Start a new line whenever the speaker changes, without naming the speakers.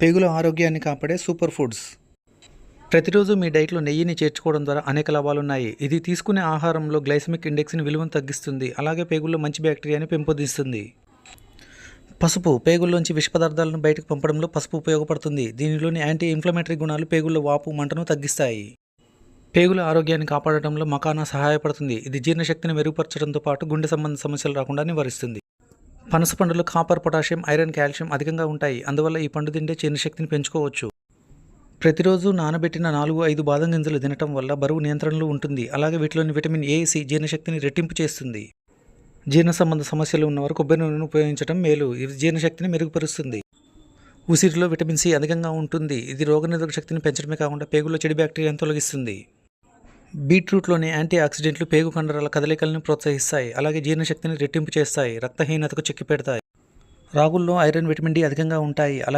పేగుల ఆరోగ్యాన్ని కాపాడే super foods. ప్రతిరోజు మీ డైట్లో నెయ్యిని చేర్చుకోవడం ద్వారా అనేక లాభాలున్నాయి. ఇది తీసుకునే ఆహారంలో గ్లైసెమిక్ ఇండెక్స్ని విలువను తగ్గిస్తుంది. అలాగే పేగుల్లో మంచి బ్యాక్టీరియాని పెంపొందిస్తుంది. పసుపు పేగుల్లోంచి విష పదార్థాలను బయటకు పంపడంలో పసుపు ఉపయోగపడుతుంది. దీనిలోని యాంటీ ఇన్ఫ్లమేటరీ గుణాలు పేగుల్లో వాపు మంటను తగ్గిస్తాయి. పేగుల ఆరోగ్యాన్ని కాపాడటంలో మకానా సహాయపడుతుంది. ఇది జీర్ణశక్తిని మెరుగుపరచడంతో పాటు గుండె సంబంధ సమస్యలు రాకుండా నివారిస్తుంది. పనస పండులో కాపర్, పొటాషియం, ఐరన్, కాల్షియం అధికంగా ఉంటాయి. అందువల్ల ఈ పండు తింటే జీర్ణశక్తిని పెంచుకోవచ్చు. ప్రతిరోజు నానబెట్టిన 4-5 బాదం గింజలు తినటం వల్ల బరువు నియంత్రణలో ఉంటుంది. అలాగే వీటిలోని విటమిన్ ఏ, సి జీర్ణశక్తిని రెట్టింపు చేస్తుంది. జీర్ణ సంబంధ సమస్యలు ఉన్నవారు కొబ్బరి నూనెను ఉపయోగించడం మేలు. ఇది జీర్ణశక్తిని మెరుగుపరుస్తుంది. ఉసిరిలో విటమిన్ సి అధికంగా ఉంటుంది. ఇది రోగనిరోధక శక్తిని పెంచడమే కాకుండా పేగుల్లో చెడు బ్యాక్టీరియాను తొలగిస్తుంది. బీట్రూట్లోని యాంటీ ఆక్సిడెంట్లు పేగు కండరాల కదలికలను ప్రోత్సహిస్తాయి. అలాగే జీర్ణశక్తిని రెట్టింపు చేస్తాయి. రక్తహీనతకు చెక్ పెడతాయి. రాగుల్లో ఐరన్, విటమిన్ డి అధికంగా ఉంటాయి.